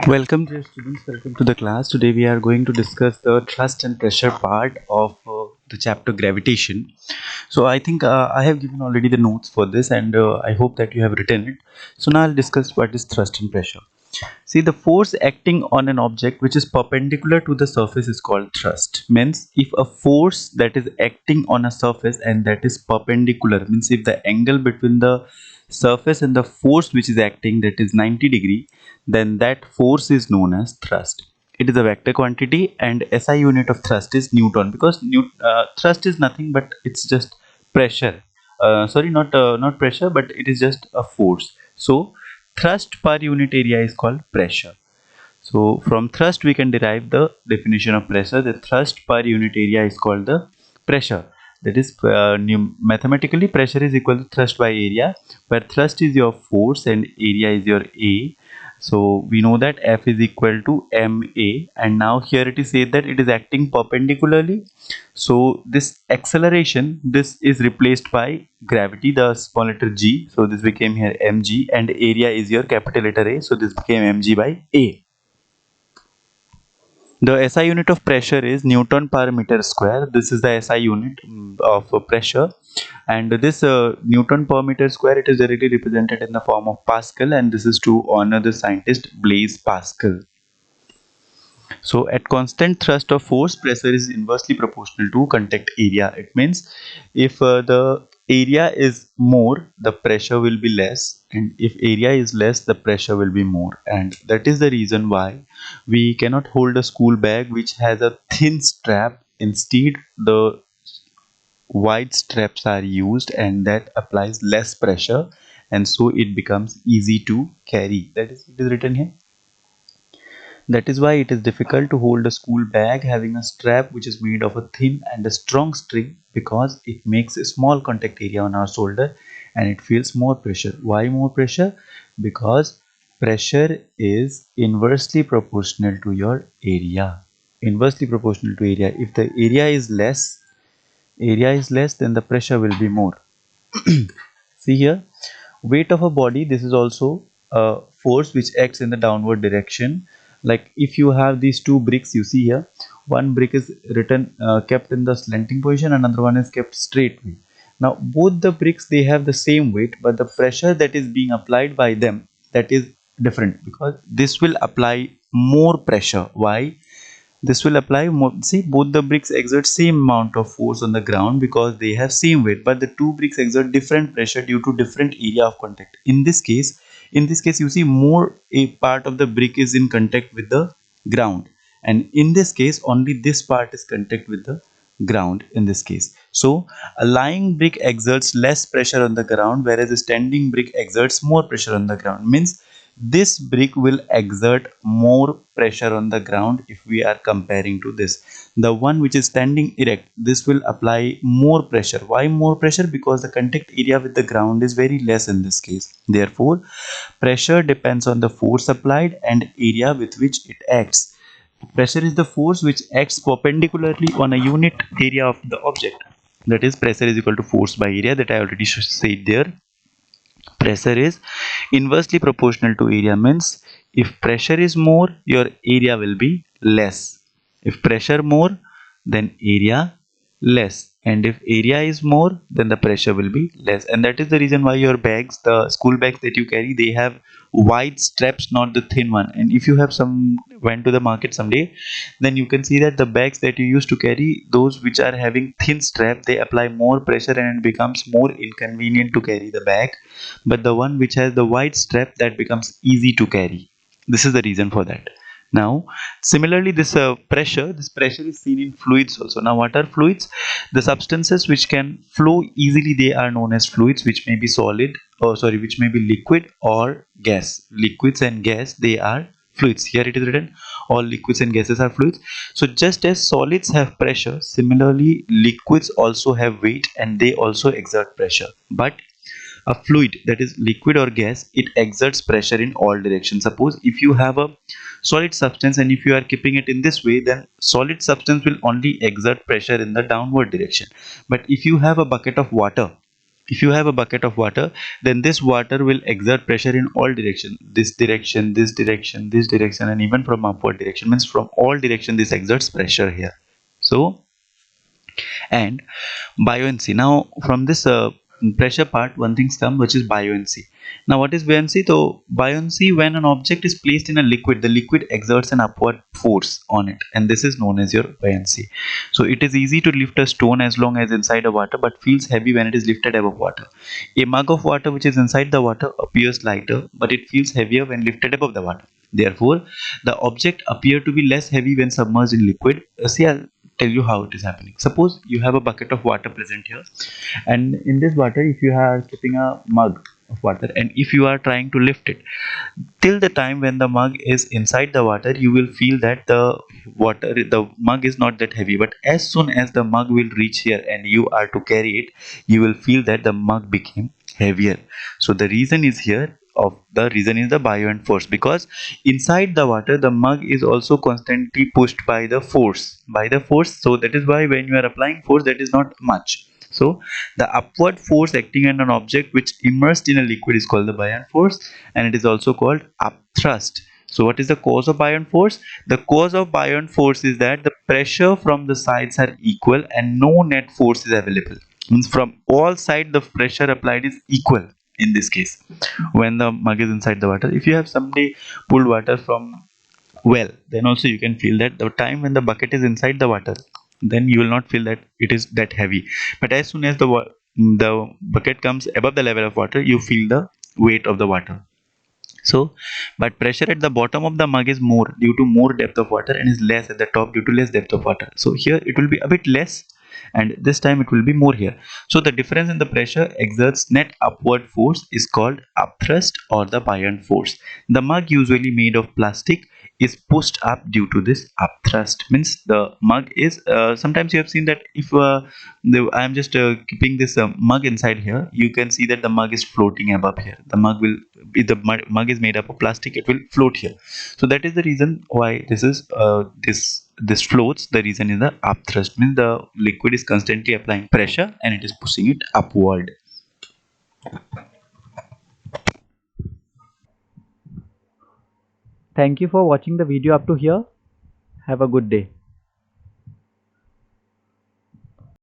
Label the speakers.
Speaker 1: Welcome, dear students. Welcome to the class. Today we are going to discuss the thrust and pressure part of the chapter gravitation. So I think I have given already the notes for this, and I hope that you have written it. So now I'll discuss what is thrust and pressure. See, the force acting on an object which is perpendicular to the surface is called thrust. Means if a force that is acting on a surface and that is perpendicular, means if the angle between the surface and the force which is acting, that is 90 degree, then that force is known as thrust. It is a vector quantity, and SI unit of thrust is Newton, because thrust is nothing but it's just pressure. Sorry, not pressure, but it is just a force. So thrust per unit area is called pressure. So from thrust we can derive the definition of pressure. The thrust per unit area is called the pressure. That is, mathematically pressure is equal to thrust by area, where thrust is your force and area is your A. So we know that F is equal to ma, and now here it is said that it is acting perpendicularly. So this acceleration, this is replaced by gravity, the small letter g. So this became here mg, and area is your capital letter A. So this became mg by A. The SI unit of pressure is Newton per meter square. This is the SI unit of pressure, and this Newton per meter square, it is directly represented in the form of Pascal, and this is to honor the scientist Blaise Pascal. So at constant thrust of force, pressure is inversely proportional to contact area. It means if the area is more, the pressure will be less, and if area is less, the pressure will be more. And that is the reason why we cannot hold a school bag which has a thin strap. Instead, the wide straps are used, and that applies less pressure, and so it becomes easy to carry. That is, it is written here. That is why it is difficult to hold a school bag having a strap which is made of a thin and a strong string, because it makes a small contact area on our shoulder and it feels more pressure. Why more pressure? Because pressure is inversely proportional to your area. Inversely proportional to area. If the area is less, then the pressure will be more. See here, weight of a body, this is also a force which acts in the downward direction. Like if you have these two bricks, you see here, one brick is kept in the slanting position, another one is kept straight way. Now both the bricks, they have the same weight, but the pressure that is being applied by them, that is different, because this will apply more pressure. Why? This will apply more. See, both the bricks exert same amount of force on the ground because they have same weight, but the two bricks exert different pressure due to different area of contact. In this case, you see, more a part of the brick is in contact with the ground, and in this case only this part is contact with the ground in this case. So a lying brick exerts less pressure on the ground, whereas a standing brick exerts more pressure on the ground. Means this brick will exert more pressure on the ground if we are comparing to this. The one which is standing erect, this will apply more pressure. Why more pressure? Because the contact area with the ground is very less in this case. Therefore, pressure depends on the force applied and area with which it acts. Pressure is the force which acts perpendicularly on a unit area of the object. That is, pressure is equal to force by area, that I already said there. Pressure is inversely proportional to area, means if pressure is more, your area will be less. If pressure more, then area less, and if area is more, then the pressure will be less. And that is the reason why your bags, the school bags that you carry, they have wide straps, not the thin one. And if you have went to the market someday, then you can see that the bags that you used to carry, those which are having thin strap, they apply more pressure and it becomes more inconvenient to carry the bag. But the one which has the wide strap, that becomes easy to carry. This is the reason for that. Now similarly, this pressure is seen in fluids also. Now what are fluids? The substances which can flow easily, they are known as fluids, which may be which may be liquid or gas. Liquids and gas, they are fluids. Here it is written, all liquids and gases are fluids. So just as solids have pressure, similarly liquids also have weight and they also exert pressure. But a fluid, that is liquid or gas, it exerts pressure in all directions. Suppose if you have a solid substance and if you are keeping it in this way, then solid substance will only exert pressure in the downward direction. But if you have a bucket of water, If you have a bucket of water, then this water will exert pressure in all direction, this direction, this direction, this direction, and even from upward direction, means from all direction this exerts pressure here. So, and buoyancy. Now from this pressure part, one thing's come, which is buoyancy. Now what is buoyancy? So buoyancy, when an object is placed in a liquid, the liquid exerts an upward force on it, and this is known as your buoyancy. So it is easy to lift a stone as long as inside the water, but feels heavy when it is lifted above water. A mug of water which is inside the water appears lighter, but it feels heavier when lifted above the water. Therefore the object appear to be less heavy when submerged in liquid. See, I'll tell you how it is happening. Suppose you have a bucket of water present here, and in this water, if you are keeping a mug of water, and if you are trying to lift it, till the time when the mug is inside the water, you will feel that the mug is not that heavy. But as soon as the mug will reach here and you are to carry it, you will feel that the mug became heavier. So the reason is here, of the reason is the buoyant force, because inside the water the mug is also constantly pushed by the force. So that is why when you are applying force, that is not much. So the upward force acting on an object which immersed in a liquid is called the buoyant force, and it is also called upthrust. So what is the cause of buoyant force? The cause of buoyant force is that the pressure from the sides are equal and no net force is available. Means from all sides the pressure applied is equal in this case when the mug is inside the water. If you have someday pulled water from well, then also you can feel that the time when the bucket is inside the water, then you will not feel that it is that heavy. But as soon as the bucket comes above the level of water, you feel the weight of the water. So, but pressure at the bottom of the mug is more due to more depth of water, and is less at the top due to less depth of water. So here it will be a bit less, and this time it will be more here. So the difference in the pressure exerts net upward force is called upthrust or the buoyant force. The mug, usually made of plastic, is pushed up due to this upthrust. Means the mug is sometimes you have seen that if I am just keeping this mug inside here, you can see that the mug is floating above here. The mug will, if the mug is made up of plastic, it will float here. So that is the reason why this floats. The reason is the upthrust, means the liquid is constantly applying pressure and it is pushing it upward. Thank you for watching the video up to here. Have a good day.